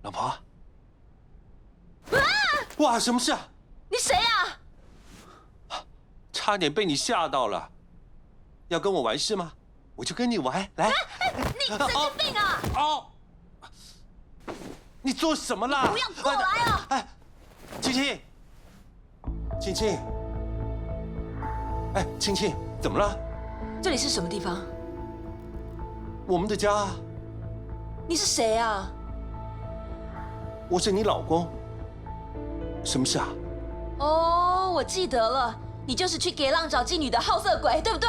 老婆，哇，什么事啊？你谁呀？差点被你吓到了。要跟我玩是吗？我就跟你玩，来。你神经病啊！哦，你做什么啦？不要过来啊！哎，青青，青青，哎，青青，怎么了？这里是什么地方？我们的家。你是谁啊？我是你老公。什么事啊？哦，我记得了，你就是去给浪找妓女的好色鬼，对不对？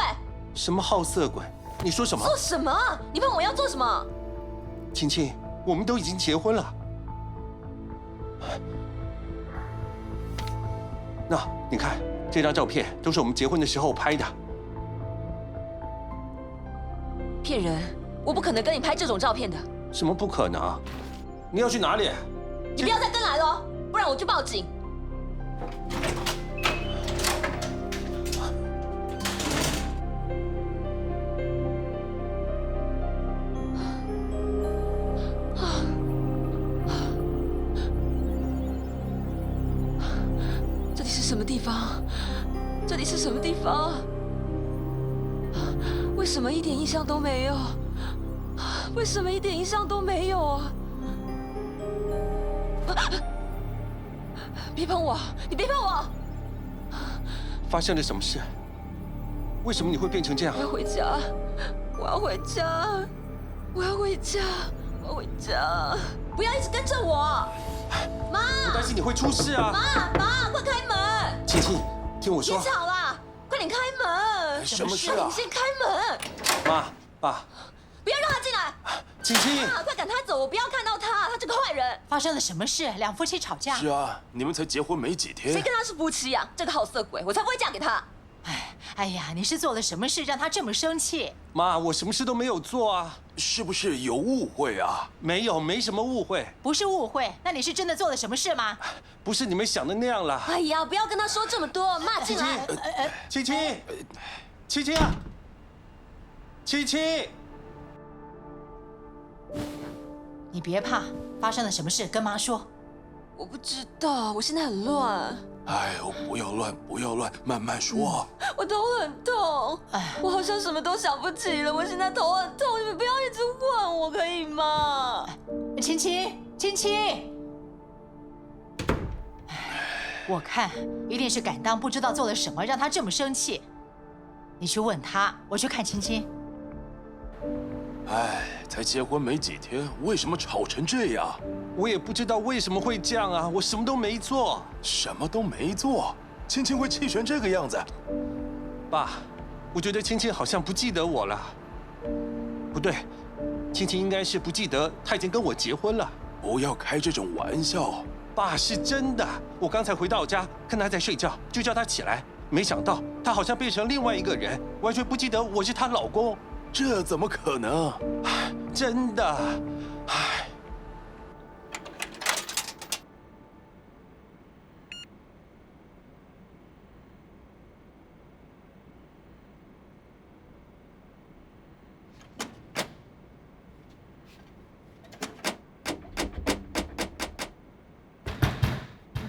什么好色鬼？你说什么？做什么？你问我要做什么？青青，我们都已经结婚了。那你看，这张照片都是我们结婚的时候拍的。骗人！我不可能跟你拍这种照片的。什么不可能？你要去哪里？你不要再跟来了，不然我就报警。这里是什么地方？这里是什么地方？为什么一点印象都没有？为什么一点印象都没有啊？别碰我！你别碰我！发生了什么事？为什么你会变成这样我？要回家！我要回家！我要回家！我要回家！不要一直跟着我！妈！我担心你会出事啊！妈，快开门！青青，听我说别。吵啦！快点开门！什么事啊快点先开门！妈，爸，不要让他进来！青青，妈，快赶他走！我不要看到他，他这个坏人！发生了什么事？两夫妻吵架？是啊，你们才结婚没几天。谁跟他是夫妻呀？这个好色鬼，我才不会嫁给他！哎呀，你是做了什么事让他这么生气？妈，我什么事都没有做啊！是不是有误会啊？没有，没什么误会，不是误会，那你是真的做了什么事吗？不是你们想的那样啦。哎呀，不要跟他说这么多！妈，进来！青青，青青啊，青青，你别怕，发生了什么事跟妈说。我不知道，我现在很乱，哎呦，不要乱，不要乱，慢慢说。我头很痛，我好像什么都想不起了。我现在头很痛，你们不要一直问我，可以吗？青青，青青，我看一定是敢当不知道做了什么让他这么生气。你去问他，我去看青青。哎，才结婚没几天，为什么吵成这样？我也不知道为什么会这样啊，我什么都没做。什么都没做，青青会气成这个样子？爸，我觉得青青好像不记得我了。不对，青青应该是不记得她已经跟我结婚了。不要开这种玩笑。爸，是真的，我刚才回到家看她在睡觉，就叫她起来，没想到她好像变成另外一个人，完全不记得我是她老公。这怎么可能？真的，唉。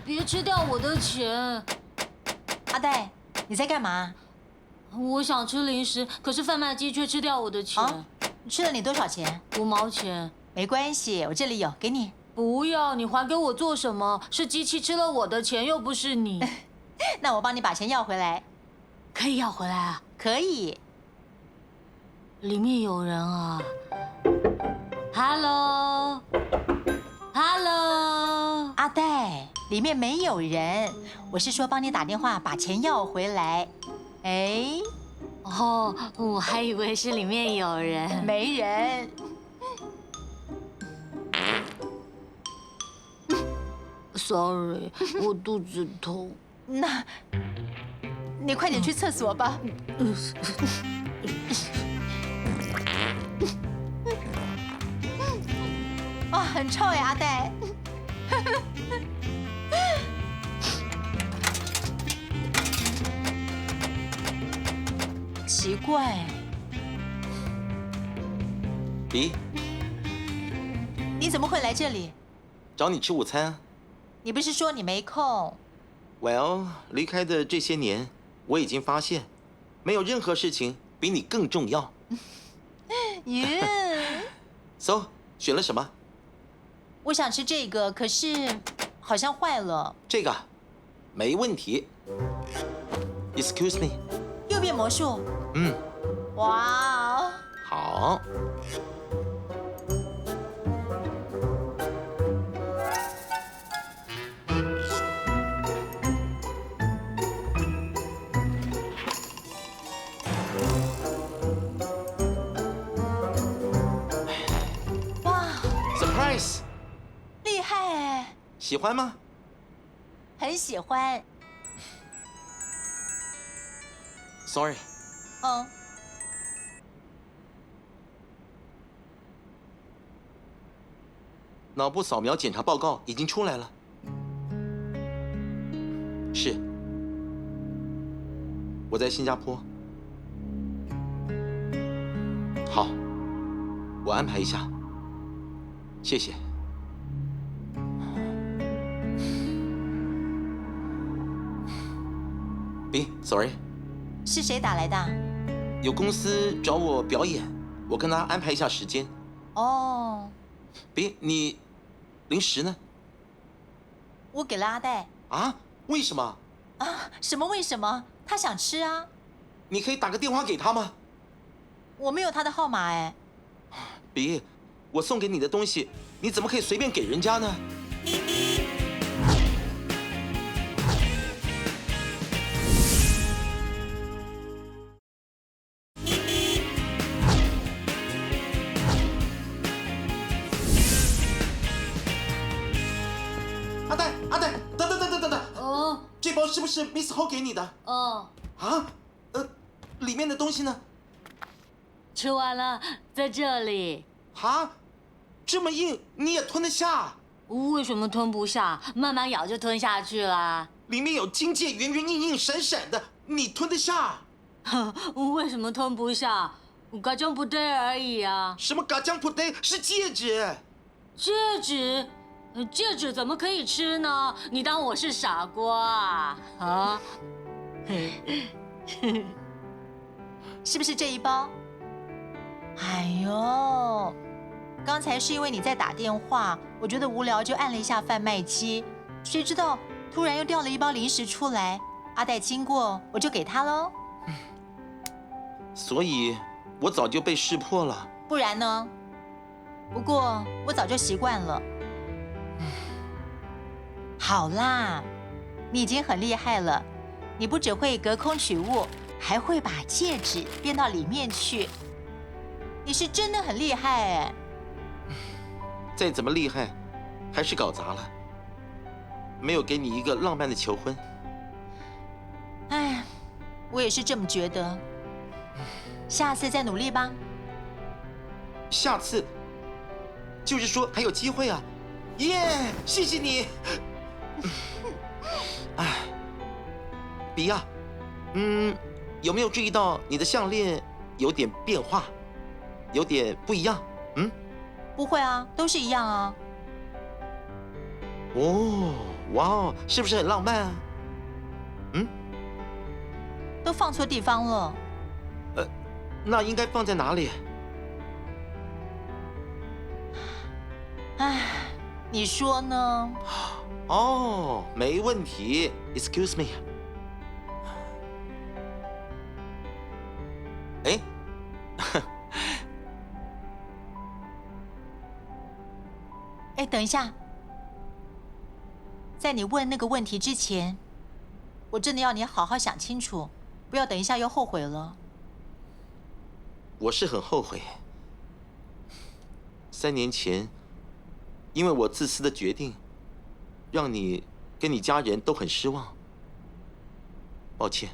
别吃掉我的钱！阿呆，你在干嘛？我想吃零食，可是贩卖机却吃掉我的钱，啊，吃了你多少钱5毛钱。没关系，我这里有，给你。不要，你还给我做什么？是机器吃了我的钱，又不是你。那我帮你把钱要回来。可以要回来啊？可以。里面有人啊！Hello，Hello，阿呆，里面没有人，我是说帮你打电话把钱要回来。哎，哦，我还以为是里面有人。没人。Sorry，我肚子痛。那，你快点去厕所吧。哇，很臭呀，阿黛。奇怪，比，你怎么会来这里？找你吃午餐啊。你不是说你没空？ Well， 离开的这些年，我已经发现，没有任何事情比你更重要。耶！ So， 选了什么？我想吃这个，可是好像坏了。这个，没问题。Excuse me。又变魔术。嗯。哇哦！好。哇， Surprise， 厉害哎！喜欢吗？很喜欢。 Sorry， 嗯，脑部扫描检查报告已经出来了。是，我在新加坡。好，我安排一下。谢谢。Sorry， 是谁打来的？有公司找我表演，我跟他安排一下时间。哦，你零食呢？我给了阿黛。啊？为什么？啊？什么？为什么？他想吃啊。你可以打个电话给他吗？我没有他的号码哎。我送给你的东西，你怎么可以随便给人家呢？阿黛，等，哦，这包是不是 Miss Ho 给你的？哦，啊？里面的东西呢？吃完了，在这里。啊？这么硬，你也吞得下？为什么吞不下？慢慢咬就吞下去啦。里面有金戒，圆圆硬硬闪闪的，你吞得下？为什么吞不下？嘎酱不对而已啊。什么嘎酱不对？是戒指。戒指？戒指怎么可以吃呢？你当我是傻瓜啊？啊？是不是这一包？哎呦，刚才是因为你在打电话，我觉得无聊就按了一下贩卖机，谁知道突然又掉了一包零食出来。阿黛经过，我就给他喽。所以，我早就被识破了。不然呢？不过我早就习惯了。好啦，你已经很厉害了，你不只会隔空取物，还会把戒指变到里面去。你是真的很厉害哎！再怎么厉害，还是搞砸了，没有给你一个浪漫的求婚。哎，我也是这么觉得。下次再努力吧。下次，就是说还有机会啊！耶，谢谢你。哎，比亚，有没有注意到你的项链有点变化，有点不一样？不会啊，都是一样啊。哦，哇哦，是不是很浪漫啊？都放错地方了。那应该放在哪里？哎，你说呢？哦，没问题。Excuse me。哎，哎，等一下，在你问那个问题之前，我真的要你好好想清楚，不要等一下又后悔了。我是很后悔。3年前，因为我自私的决定，让你跟你家人都很失望。抱歉。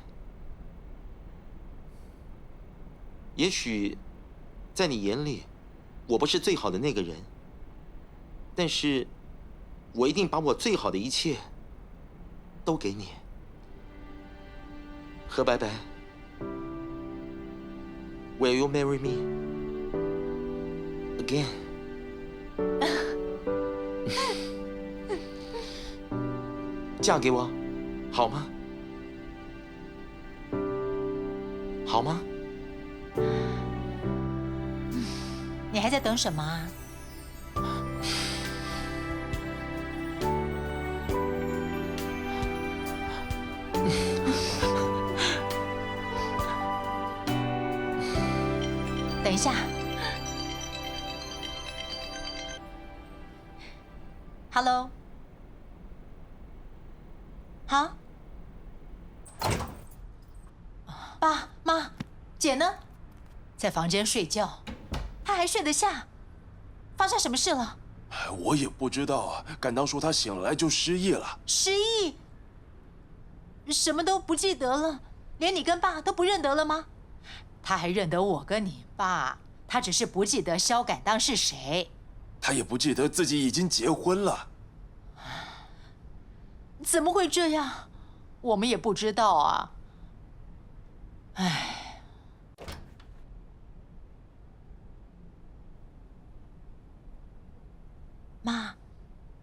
也许，在你眼里，我不是最好的那个人，但是，我一定把我最好的一切都给你。何白白 ，Will you marry me again？ 嫁给我，好吗？好吗？你还在等什么啊？等一下。Hello。好。爸妈，姐呢？在房间睡觉。她还睡得下？发生什么事了？我也不知道啊。敢当说他醒来就失忆了。失忆？什么都不记得了，连你跟爸都不认得了吗？他还认得我跟你爸，他只是不记得萧敢当是谁。他也不记得自己已经结婚了。怎么会这样？我们也不知道啊。唉。妈，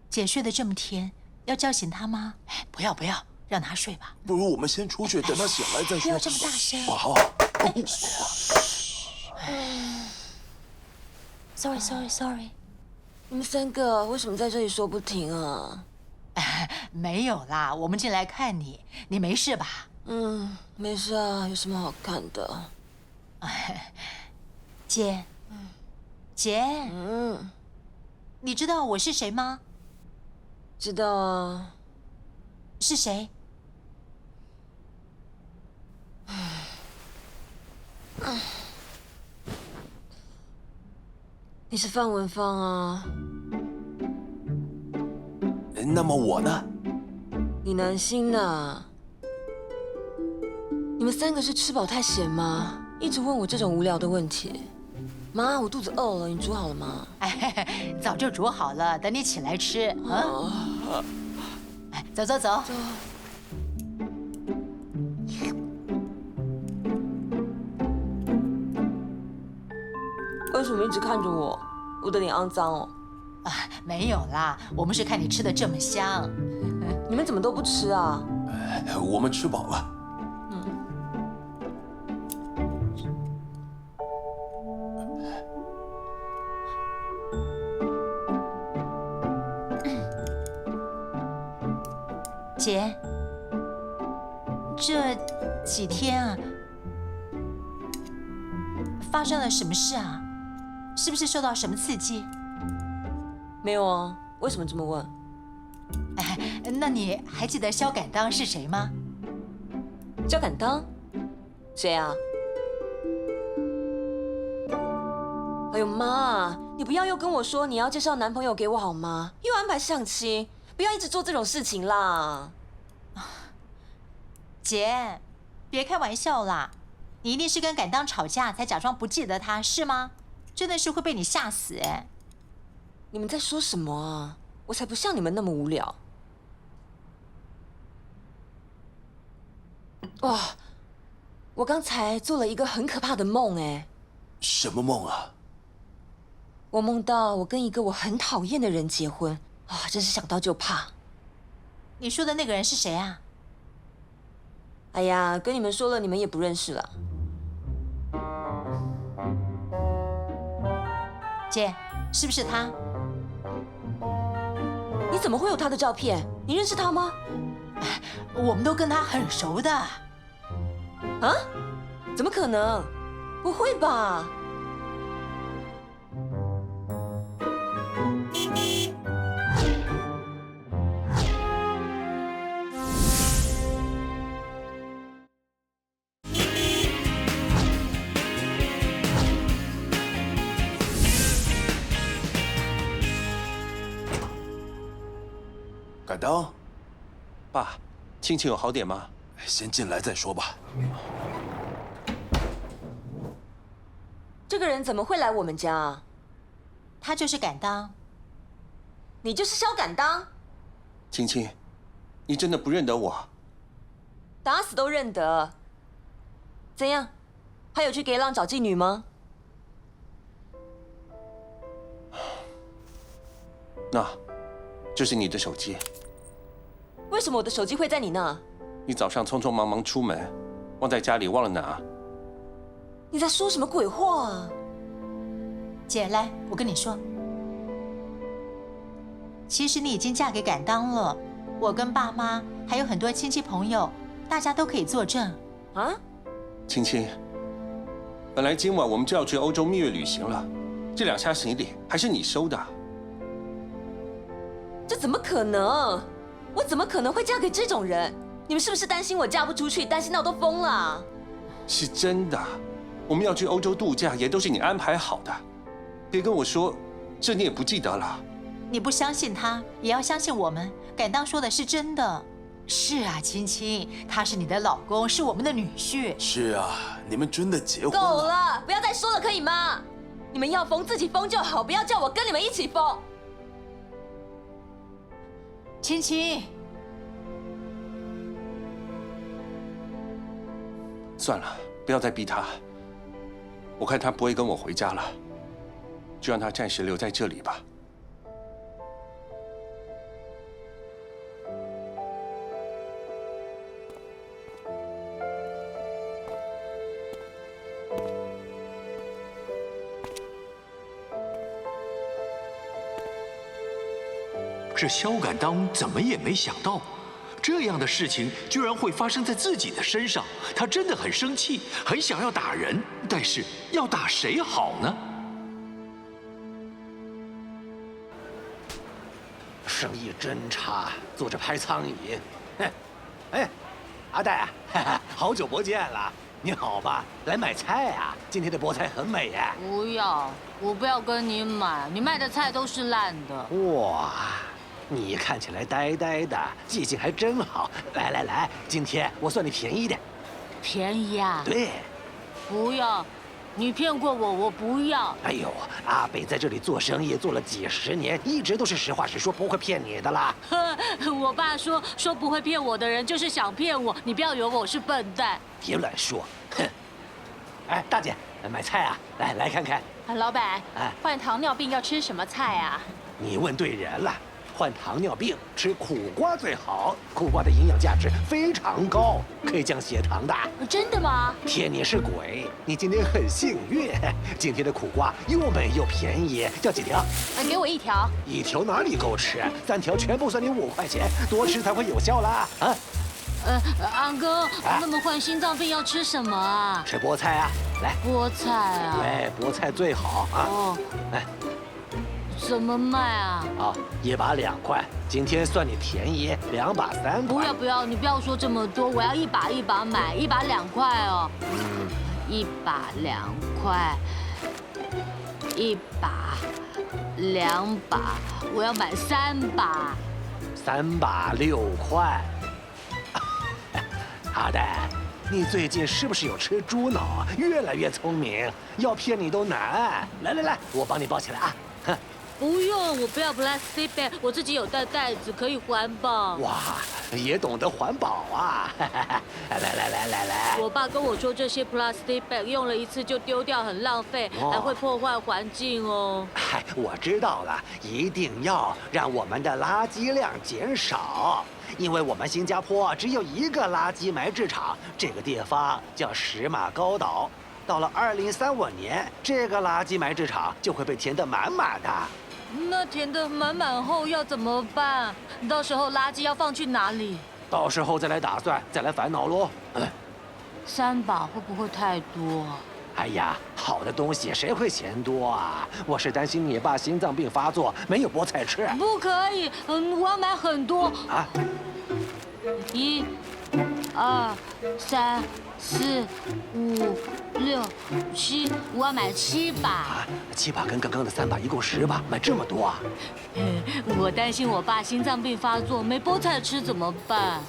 姐睡得这么甜，要叫醒她吗？不要不要，让她睡吧。不如我们先出去，等他醒来再说。不要这么大声。好。Sorry， 你们3个为什么在这里说不停啊？没有啦，我们进来看你，你没事吧？没事啊，有什么好看的？姐，姐，你知道我是谁吗？知道啊。是谁？你是范文芳啊。那么我呢？李南星呐。你们3个是吃饱太闲吗？一直问我这种无聊的问题。妈，我肚子饿了，你煮好了吗？早就煮好了，等你起来吃。走走走。为什么一直看着我？我的脸肮脏哦。没有啦，我们是看你吃的这么香。你们怎么都不吃啊？我们吃饱了。姐，这几天啊，发生了什么事啊？是不是受到什么刺激？没有啊，为什么这么问？那你还记得萧敢当是谁吗？萧敢当？谁啊？哎呦妈，你不要又跟我说你要介绍男朋友给我好吗？又安排相亲，不要一直做这种事情啦。姐，别开玩笑啦！你一定是跟敢当吵架才假装不记得他，是吗？真的是会被你吓死哎！你们在说什么啊？我才不像你们那么无聊。哇，我刚才做了一个很可怕的梦哎。什么梦啊？我梦到我跟一个我很讨厌的人结婚啊，真是想到就怕。你说的那个人是谁啊？哎呀，跟你们说了，你们也不认识了。姐，是不是他？你怎么会有他的照片？你认识他吗？我们都跟他很熟的。啊？怎么可能？不会吧？敢当，爸，亲情有好点吗？先进来再说吧。这个人怎么会来我们家啊？他就是敢当。你就是肖敢当？青青，你真的不认得我？打死都认得。怎样？还有去给浪找妓女吗？那，这是你的手机。为什么我的手机会在你那？你早上匆匆忙忙出门，忘在家里忘了拿。你在说什么鬼话啊？姐，来，我跟你说，其实你已经嫁给敢当了。我跟爸妈还有很多亲戚朋友，大家都可以作证。啊？青青，本来今晚我们就要去欧洲蜜月旅行了，这2箱行李还是你收的。这怎么可能？我怎么可能会嫁给这种人？你们是不是担心我嫁不出去，担心到都疯了啊？是真的，我们要去欧洲度假，也都是你安排好的。别跟我说，这你也不记得了。你不相信他，也要相信我们。敢当说的是真的。是啊，青青，他是你的老公，是我们的女婿。是啊，你们真的结婚够了？了，不要再说了，可以吗？你们要疯自己疯就好，不要叫我跟你们一起疯。青青，算了，不要再逼他。我看他不会跟我回家了，就让他暂时留在这里吧。这萧敢当怎么也没想到，这样的事情居然会发生在自己的身上。他真的很生气，很想要打人，但是要打谁好呢？生意真差，做着拍苍蝇。哎，阿呆啊，好久不见了，你好吧？来买菜啊？今天的菠菜很美耶。不要，我不要跟你买，你卖的菜都是烂的。哇，你看起来呆呆的，记性还真好。来，今天我算你便宜点。便宜啊？对。不要，你骗过我，我不要。哎呦，阿北在这里做生意做了几十年，一直都是实话实说，不会骗你的啦。我爸说不会骗我的人就是想骗我，你不要以为我是笨蛋。别乱说，哼！哎，大姐，买菜啊，来看看。老板，哎，患糖尿病要吃什么菜啊？你问对人了。患糖尿病吃苦瓜最好，苦瓜的营养价值非常高，可以降血糖的。真的吗？骗你是鬼！你今天很幸运，今天的苦瓜又美又便宜，要几条？给我1条。1条哪里够吃？3条全部算你5块钱，多吃才会有效啦！啊？安哥，那么患心脏病要吃什么啊？吃菠菜啊，来。菠菜啊？对，菠菜最好啊。哦。来。怎么卖啊？啊，1把2块，今天算你便宜，2把3块。不要，你不要说这么多，我要1把1把买，1把2块哦。1把2块，1把2把，我要买3把。3把6块。阿呆，你最近是不是有吃猪脑？越来越聪明，要骗你都难。来，我帮你包起来啊。哼。不用，我不要 plastic bag， 我自己有带袋子，可以环保。哇，也懂得环保啊！来。我爸跟我说，这些 plastic bag 用了1次就丢掉，很浪费，还会破坏环境哦。嗨，我知道了，一定要让我们的垃圾量减少，因为我们新加坡只有1个垃圾埋置场，这个地方叫石马高岛。到了2035年，这个垃圾埋置场就会被填得满满的。那填得满满后要怎么办？到时候垃圾要放去哪里？到时候再来打算，再来烦恼喽。3把会不会太多？哎呀，好的东西谁会嫌多啊？我是担心你爸心脏病发作，没有菠菜吃。不可以，我要买很多。啊？ 1、2、3、4、5、6、7，我要买7把。啊，7把跟刚刚的3把一共10把，买这么多啊？我担心我爸心脏病发作，没菠菜吃怎么办？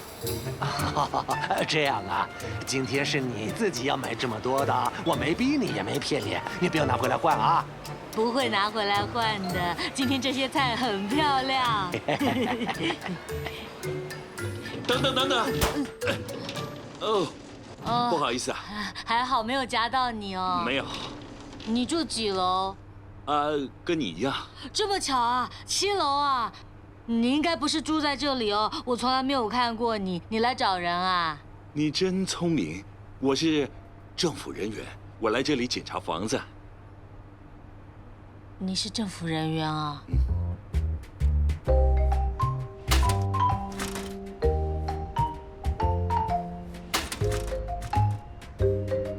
这样啊，今天是你自己要买这么多的，我没逼你，也没骗你，你不要拿回来换啊。不会拿回来换的，今天这些菜很漂亮。等等等等，哦，不好意思啊，还好没有夹到你哦。没有，你住几楼？跟你一样。这么巧啊，7楼啊。你应该不是住在这里哦，我从来没有看过你。你来找人啊？你真聪明，我是政府人员，我来这里检查房子。你是政府人员啊？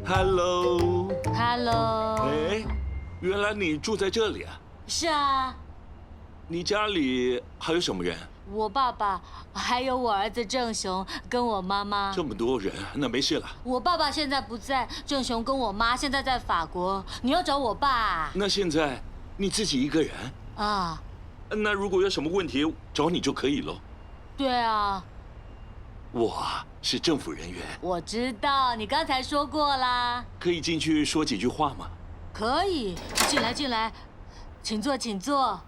Hello。哎，原来你住在这里啊？是啊。你家里还有什么人？我爸爸，还有我儿子郑雄，跟我妈妈。这么多人，那没事了。我爸爸现在不在，郑雄跟我妈现在在法国。你要找我爸？那现在你自己一个人啊？那如果有什么问题找你就可以喽。对啊。我是政府人员。我知道，你刚才说过啦。可以进去说几句话吗？可以，进来进来，请坐请坐。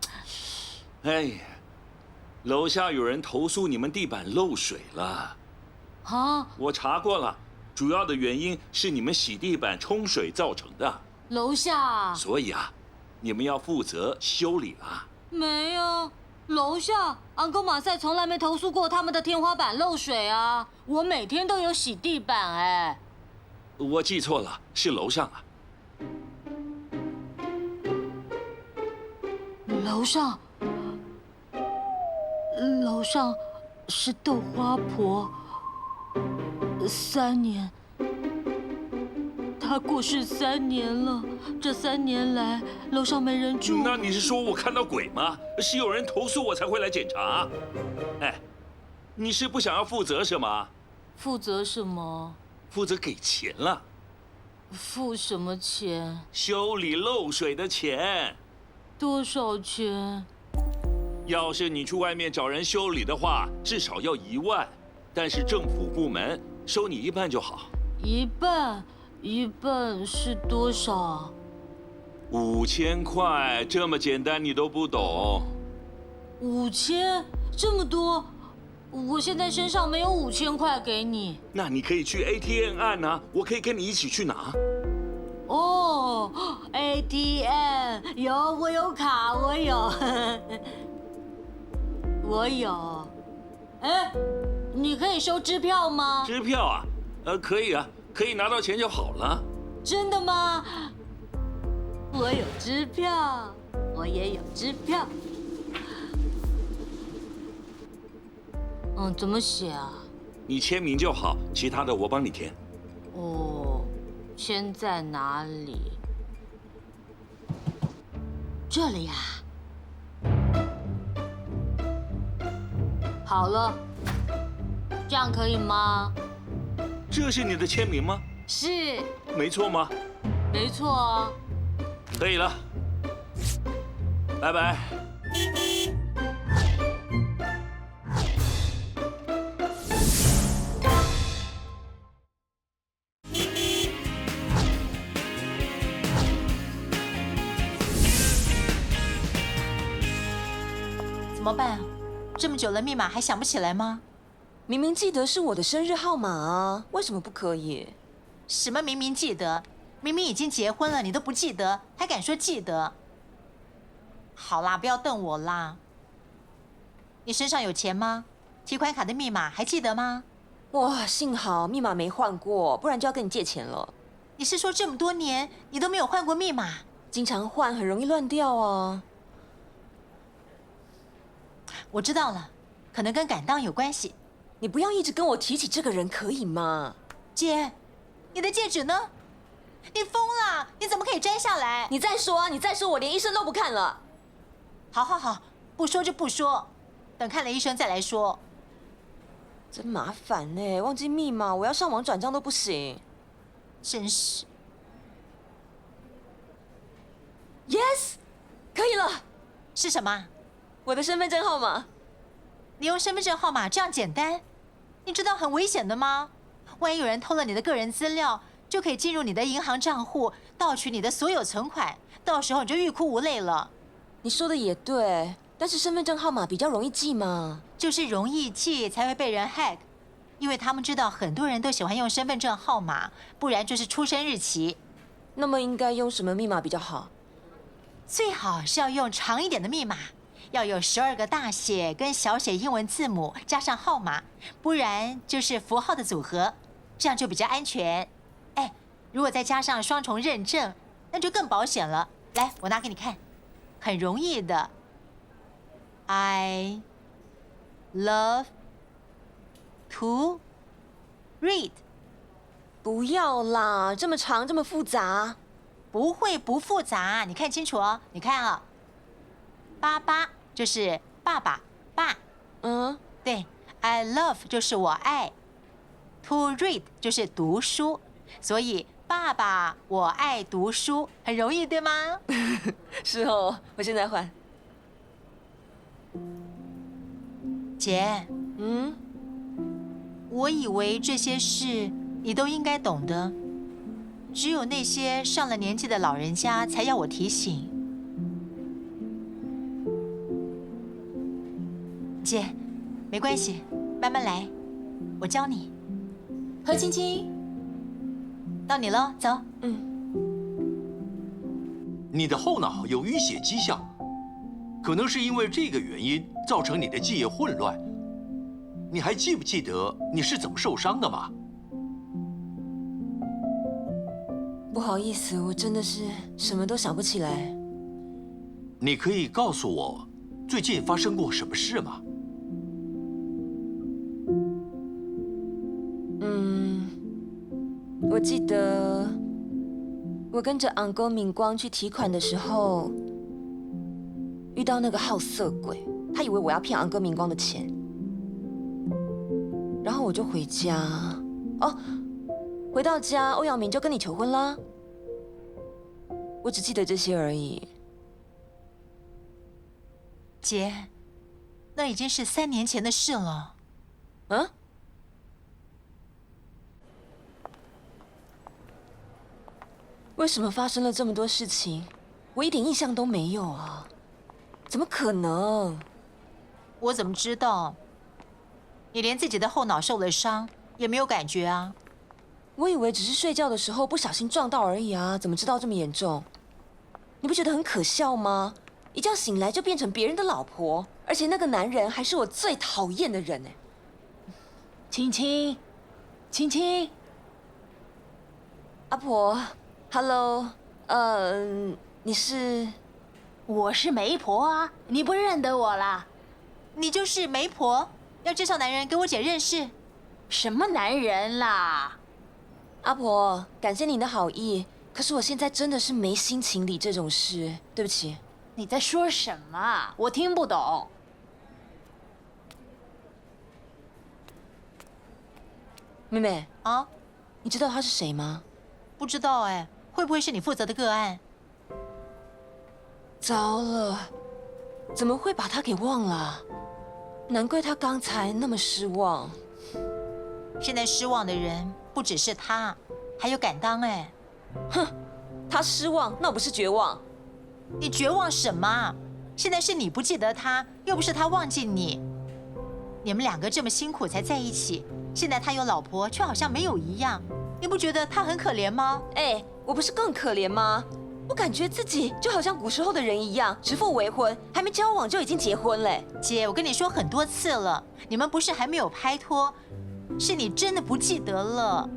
哎呀，楼下有人投诉你们地板漏水了。啊？我查过了，主要的原因是你们洗地板冲水造成的。楼下？所以啊，你们要负责修理啦。没有，楼下昂哥马赛从来没投诉过他们的天花板漏水啊。我每天都有洗地板哎。我记错了，是楼上啊。楼上。楼上是豆花婆，3年，她过世3年了。这3年来，楼上没人住。那你是说我看到鬼吗？是有人投诉我才会来检查。哎，你是不想要负责什么？负责什么？负责给钱了。付什么钱？修理漏水的钱。多少钱？要是你去外面找人修理的话，至少要1万，但是政府部门收你1半就好。1半？1半是多少？5000块，这么简单你都不懂？5000？这么多？我现在身上没有5000块给你。那你可以去 ATM 按啊，我可以跟你一起去拿。哦 ，ATM 有，我有卡，我有。我有，哎，你可以收支票吗？支票啊，可以啊，可以拿到钱就好了。真的吗？我有支票，我也有支票。怎么写啊？你签名就好，其他的我帮你填。哦，签在哪里？这里呀。好了，这样可以吗？这是你的签名吗？是。没错吗？没错啊。可以了，拜拜。怎么办？这么久了，密码还想不起来吗？明明记得是我的生日号码啊，为什么不可以？什么明明记得？明明已经结婚了，你都不记得，还敢说记得？好啦，不要瞪我啦。你身上有钱吗？提款卡的密码还记得吗？哇，幸好密码没换过，不然就要跟你借钱了。你是说这么多年你都没有换过密码？经常换，很容易乱掉啊。我知道了，可能跟敢当有关系。你不要一直跟我提起这个人，可以吗？姐，你的戒指呢？你疯了！你怎么可以摘下来？你再说啊！你再说，我连医生都不看了。好，不说就不说，等看了医生再来说。真麻烦呢，忘记密码，我要上网转账都不行。真是。Yes， 可以了，是什么？我的身份证号码。你用身份证号码这样简单？你知道很危险的吗？万一有人偷了你的个人资料，就可以进入你的银行账户，盗取你的所有存款，到时候你就欲哭无泪了。你说的也对，但是身份证号码比较容易记嘛。就是容易记才会被人 hack， 因为他们知道很多人都喜欢用身份证号码，不然就是出生日期。那么应该用什么密码比较好？最好是要用长一点的密码，要有12个大写跟小写英文字母加上号码，不然就是符号的组合，这样就比较安全。哎，如果再加上双重认证，那就更保险了。来，我拿给你看，很容易的。I love to read。不要啦，这么长，这么复杂。不会不复杂，你看清楚哦。你看啊，88就是爸爸爸，对 ，I love 就是我爱 ，to read 就是读书，所以爸爸我爱读书，很容易对吗？是哦，我现在换。姐，我以为这些事你都应该懂的。只有那些上了年纪的老人家才要我提醒。姐，没关系，慢慢来，我教你。何青青，到你了，走。你的后脑有淤血迹象，可能是因为这个原因造成你的记忆混乱。你还记不记得你是怎么受伤的吗？不好意思，我真的是什么都想不起来。你可以告诉我最近发生过什么事吗？我记得我跟着昂哥敏光去提款的时候，遇到那个好色鬼，他以为我要骗昂哥敏光的钱，然后我就回家。回到家，欧阳明就跟你求婚啦。我只记得这些而已。姐，那已经是3年前的事了。为什么发生了这么多事情，我一点印象都没有啊？怎么可能？我怎么知道？你连自己的后脑受了伤也没有感觉啊？我以为只是睡觉的时候不小心撞到而已啊，怎么知道这么严重？你不觉得很可笑吗？一觉醒来就变成别人的老婆，而且那个男人还是我最讨厌的人哎。青青，青青，阿婆 ，Hello， 你是？我是媒婆啊，你不认得我啦？你就是媒婆，要介绍男人给我姐认识。什么男人啦？阿婆，感谢你的好意，可是我现在真的是没心情理这种事，对不起。你在说什么？我听不懂。妹妹啊，你知道他是谁吗？不知道哎，会不会是你负责的个案？糟了，怎么会把他给忘了？难怪他刚才那么失望。现在失望的人不只是他，还有敢当哎。哼，他失望，那不是绝望。你绝望什么？现在是你不记得他，又不是他忘记你。你们2个这么辛苦才在一起，现在他有老婆，却好像没有一样。你不觉得他很可怜吗？哎，我不是更可怜吗？我感觉自己就好像古时候的人一样，指腹为婚，还没交往就已经结婚嘞。姐，我跟你说很多次了，你们不是还没有拍拖，是你真的不记得了。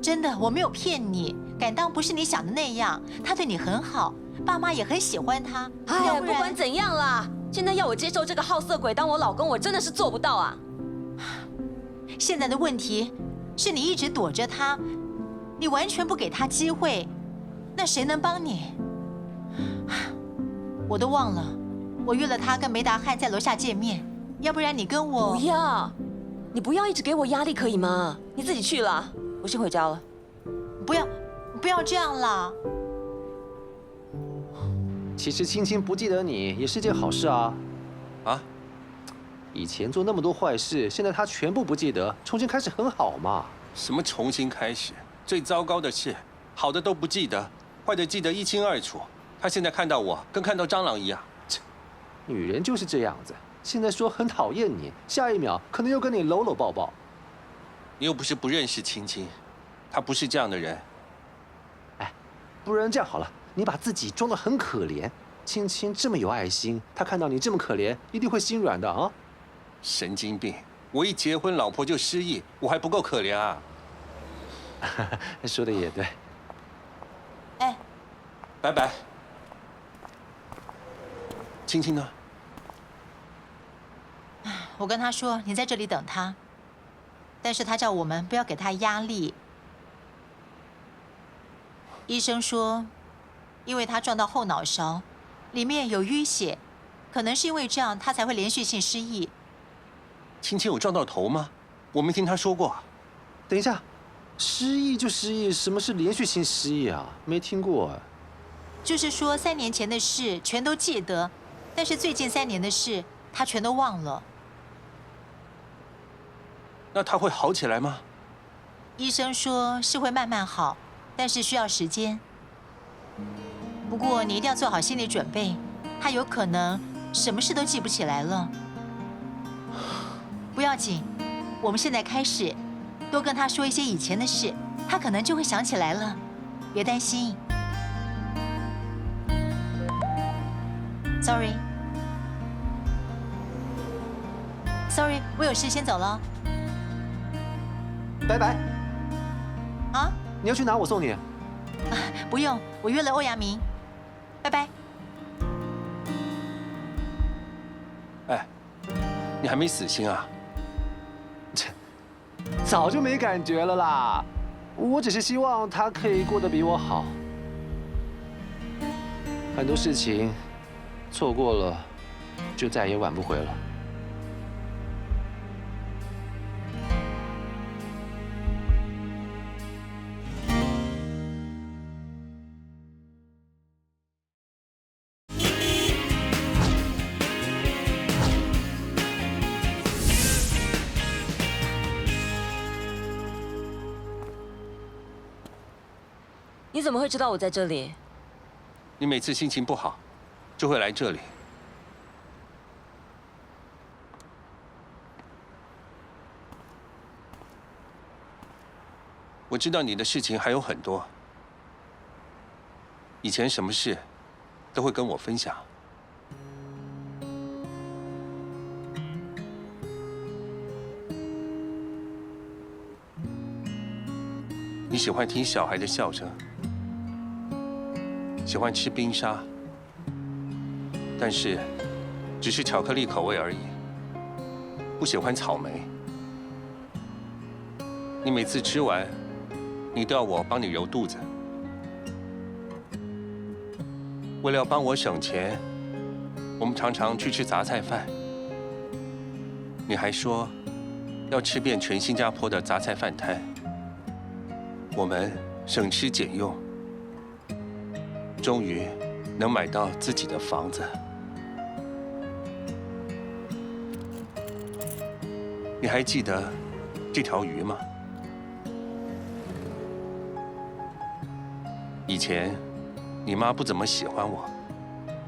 真的，我没有骗你，敢当不是你想的那样，他对你很好，爸妈也很喜欢他。哎，不管怎样啦，现在要我接受这个好色鬼当我老公，我真的是做不到啊。现在的问题是你一直躲着他，你完全不给他机会，那谁能帮你？我都忘了，我约了他跟梅达汉在楼下见面，要不然你跟我……不要，你不要一直给我压力可以吗？你自己去啦，我先回家了。不要这样啦！其实青青不记得你也是件好事啊。啊？以前做那么多坏事，现在他全部不记得，重新开始很好嘛。什么重新开始？最糟糕的是，好的都不记得，坏的记得一清二楚。他现在看到我，跟看到蟑螂一样。女人就是这样子，现在说很讨厌你，下一秒可能又跟你搂搂抱抱。你又不是不认识青青，她不是这样的人。不然这样好了，你把自己装得很可怜。青青这么有爱心，她看到你这么可怜，一定会心软的啊。神经病！我一结婚，老婆就失忆，我还不够可怜啊？说的也对。哎，拜拜。青青呢？我跟他说你在这里等他，但是他叫我们不要给他压力。医生说，因为他撞到后脑勺，里面有淤血，可能是因为这样他才会连续性失忆。青青有撞到头吗？我没听他说过。等一下，失忆就失忆，什么是连续性失忆啊？没听过啊。就是说3年前的事全都记得，但是最近3年的事他全都忘了。那他会好起来吗？医生说是会慢慢好，但是需要时间。不过你一定要做好心理准备，他有可能什么事都记不起来了。不要紧，我们现在开始多跟他说一些以前的事，他可能就会想起来了。别担心。Sorry， 我有事先走了。拜拜。啊？你要去哪？我送你。不用，我约了欧阳明。拜拜。哎，你还没死心啊？早就没感觉了啦。我只是希望他可以过得比我好。很多事情错过了，就再也挽不回了。你怎么会知道我在这里？你每次心情不好，就会来这里。我知道你的事情还有很多，以前什么事都会跟我分享。你喜欢听小孩的笑声，喜欢吃冰沙，但是只是巧克力口味而已，不喜欢草莓。你每次吃完，你都要我帮你揉肚子。为了要帮我省钱，我们常常去吃杂菜饭。你还说要吃遍全新加坡的杂菜饭摊。我们省吃俭用，终于能买到自己的房子。你还记得这条鱼吗？以前你妈不怎么喜欢我，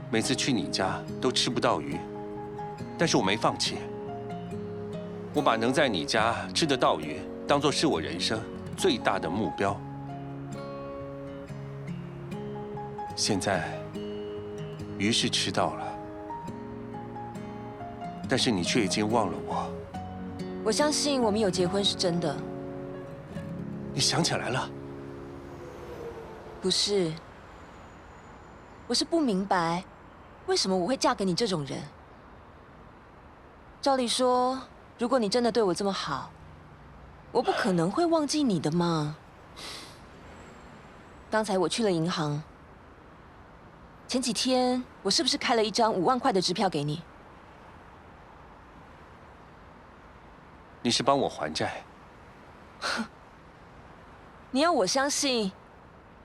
每次去你家都吃不到鱼，但是我没放弃。我把能在你家吃得到鱼当作是我人生最大的目标。现在鱼是吃到了，但是你却已经忘了我。我相信我们有结婚是真的。你想起来了？不是，我是不明白，为什么我会嫁给你这种人。照理说，如果你真的对我这么好，我不可能会忘记你的嘛。刚才我去了银行，前几天我是不是开了一张5万块的支票给你？你是帮我还债。你要我相信，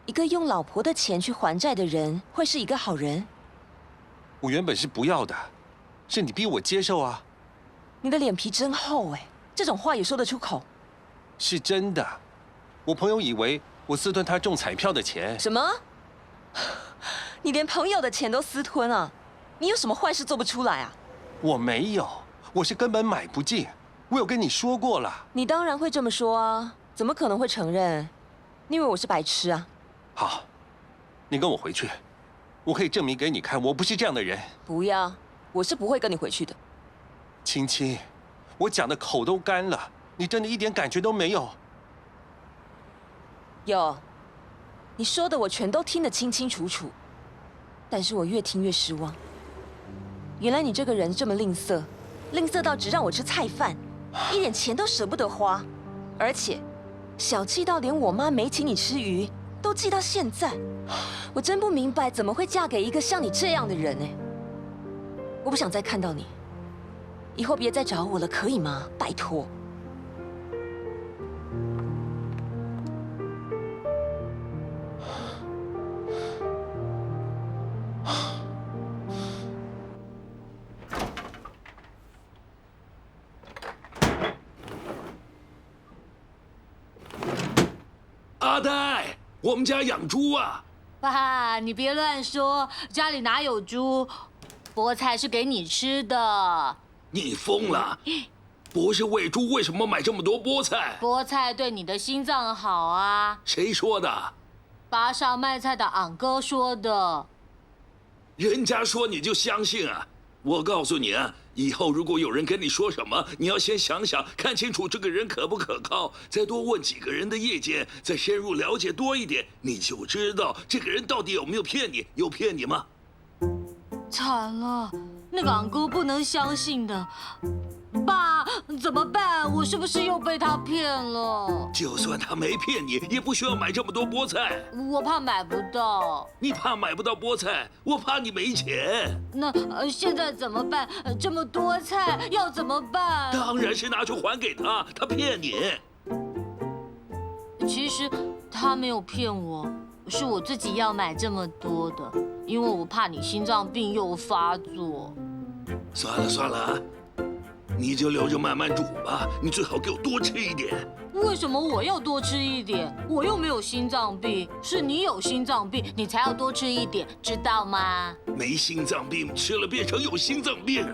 一个用老婆的钱去还债的人会是一个好人？我原本是不要的，是你逼我接受啊。你的脸皮真厚哎，这种话也说得出口？是真的，我朋友以为我私吞他中彩票的钱。什么？你连朋友的钱都私吞啊？你有什么坏事做不出来啊？我没有，我是根本买不进。我有跟你说过了。你当然会这么说啊，怎么可能会承认？你以为我是白痴啊？好，你跟我回去，我可以证明给你看，我不是这样的人。不要，我是不会跟你回去的。青青，我讲的口都干了，你真的一点感觉都没有？有，你说的我全都听得清清楚楚，但是我越听越失望。原来你这个人这么吝啬，吝啬到只让我吃菜饭，一点钱都舍不得花，而且小气到连我妈没请你吃鱼都记到现在。我真不明白怎么会嫁给一个像你这样的人呢？我不想再看到你，以后别再找我了，可以吗？拜托。阿呆，我们家养猪啊！爸，你别乱说，家里哪有猪？菠菜是给你吃的。你疯了！不是喂猪，为什么买这么多菠菜？菠菜对你的心脏好啊。谁说的？巴上卖菜的昂哥说的。人家说你就相信啊？我告诉你啊，以后如果有人跟你说什么，你要先想想，看清楚这个人可不可靠，再多问几个人的意见，再深入了解多一点，你就知道这个人到底有没有骗你，有骗你吗？惨了，那个昂哥不能相信的。爸，怎么办？我是不是又被他骗了？就算他没骗你，也不需要买这么多菠菜。我怕买不到。你怕买不到菠菜，我怕你没钱。那现在怎么办？这么多菜要怎么办？当然是拿去还给他，他骗你。其实他没有骗我，是我自己要买这么多的，因为我怕你心脏病又发作。算了算了，你就留着慢慢煮吧。你最好给我多吃一点。为什么我要多吃一点？我又没有心脏病，是你有心脏病，你才要多吃一点，知道吗？没心脏病吃了变成有心脏病。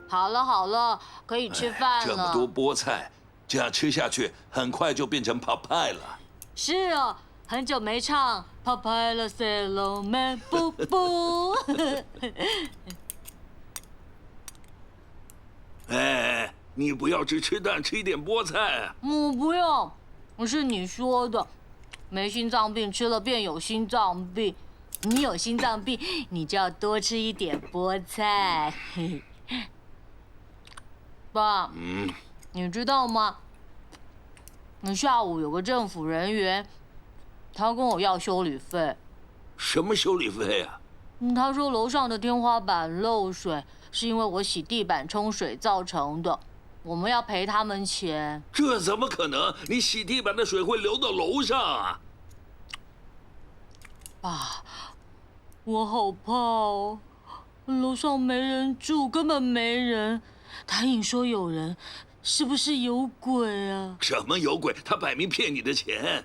好了好了，可以吃饭了。这么多菠菜，这样吃下去，很快就变成泡派了。是哦，很久没唱泡派了，Salome布布。哎，你不要只吃蛋，吃一点菠菜。我不用，是你说的，没心脏病吃了便有心脏病。你有心脏病，你就要多吃一点菠菜。爸，你知道吗？下午有个政府人员，他跟我要修理费。什么修理费啊？他说楼上的天花板漏水，是因为我洗地板冲水造成的，我们要赔他们钱。这怎么可能？你洗地板的水会流到楼上啊！爸，我好怕哦，楼上没人住，根本没人。他硬说有人，是不是有鬼啊？什么有鬼？他摆明骗你的钱。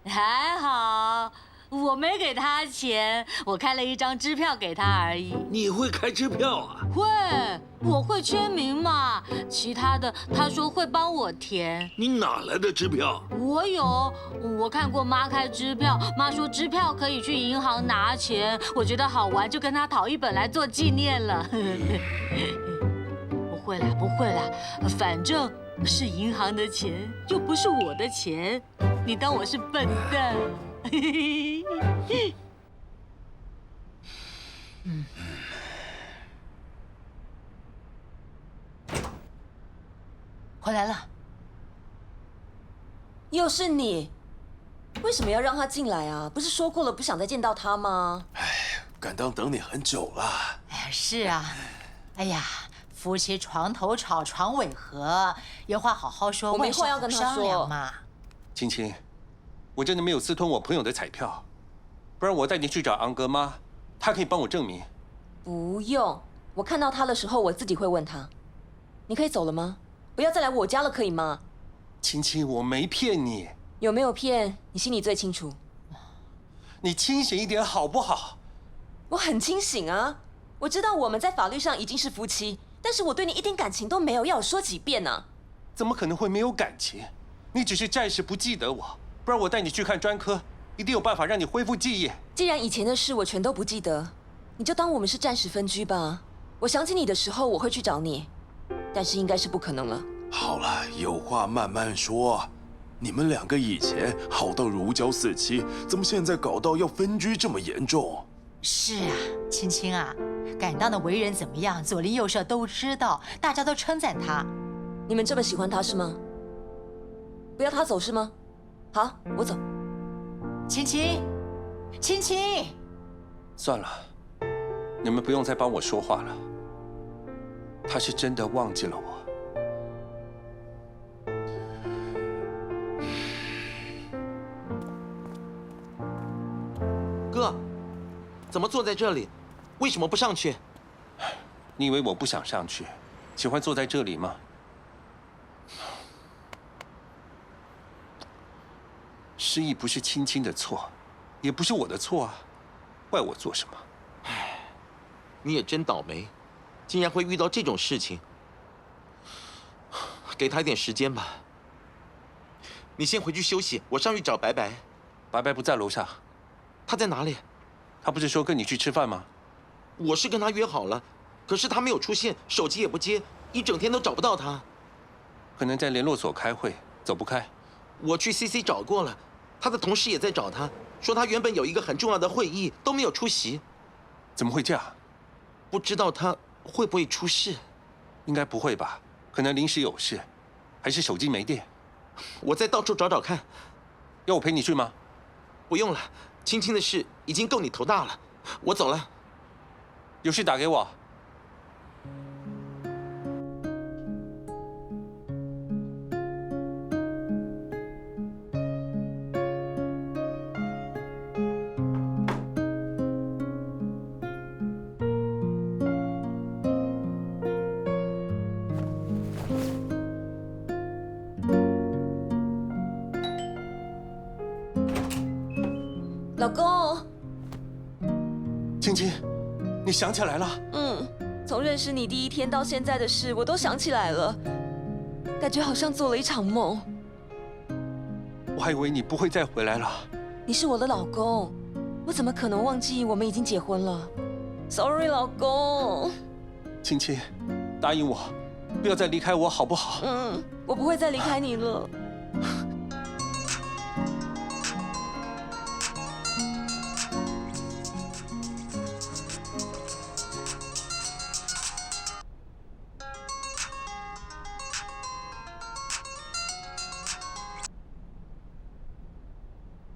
还好，我没给他钱，我开了一张支票给他而已。你会开支票啊？会，我会签名嘛。其他的他说会帮我填。你哪来的支票？我有，我看过妈开支票，妈说支票可以去银行拿钱，我觉得好玩，就跟他讨一本来做纪念了。不会啦，不会啦，反正是银行的钱，又不是我的钱，你当我是笨蛋？回来了。又是你，为什么要让他进来啊？不是说过了不想再见到他吗？敢当等你很久了。哎，是啊，哎呀，夫妻床头吵，床尾和，有话好好说，我没话要跟他说商量嘛。青青，我真的没有私吞我朋友的彩票，不然我带你去找昂哥妈，她可以帮我证明。不用，我看到他的时候，我自己会问他。你可以走了吗？不要再来我家了，可以吗？青青，我没骗你，有没有骗，你心里最清楚。你清醒一点好不好？我很清醒啊，我知道我们在法律上已经是夫妻，但是我对你一点感情都没有，要我说几遍呢？怎么可能会没有感情？你只是暂时不记得我，不然我带你去看专科，一定有办法让你恢复记忆。既然以前的事我全都不记得，你就当我们是暂时分居吧。我想起你的时候，我会去找你，但是应该是不可能了。好了，有话慢慢说。你们两个以前好到如胶似漆，怎么现在搞到要分居这么严重？是啊，青青啊，敢当的为人怎么样，左邻右舍都知道，大家都称赞他。你们这么喜欢他是吗？不要他走是吗？好，我走。青青，青青，算了，你们不用再帮我说话了。他是真的忘记了我。哥，怎么坐在这里？为什么不上去？你以为我不想上去，喜欢坐在这里吗？失忆不是青青的错，也不是我的错啊，怪我做什么？唉，你也真倒霉，竟然会遇到这种事情。给他一点时间吧。你先回去休息，我上去找白白。白白不在楼下。他在哪里？他不是说跟你去吃饭吗？我是跟他约好了，可是他没有出现，手机也不接，一整天都找不到他。可能在联络所开会，走不开。我去 CC 找过了，他的同事也在找他，说他原本有一个很重要的会议都没有出席。怎么会这样？不知道他会不会出事？应该不会吧？可能临时有事，还是手机没电。我再到处找找看。要我陪你去吗？不用了，青青的事已经够你头大了，我走了。有事打给我。老公，青青，你想起来了？从认识你第一天到现在的事，我都想起来了，感觉好像做了一场梦。我还以为你不会再回来了。你是我的老公，我怎么可能忘记我们已经结婚了 ？Sorry， 老公。青青，答应我，不要再离开我，好不好？我不会再离开你了。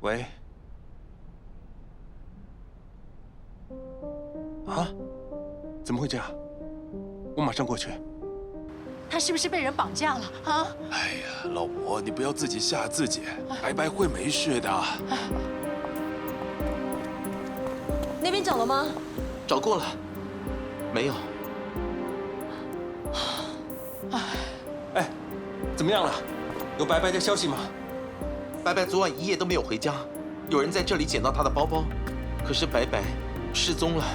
喂？啊？怎么会这样？我马上过去。他是不是被人绑架了啊？哎呀，老婆，你不要自己吓自己，白白会没事的。那边找了吗？找过了，没有。哎，怎么样了？有白白的消息吗？白白昨晚一夜都没有回家，有人在这里捡到他的包包，可是白白失踪了。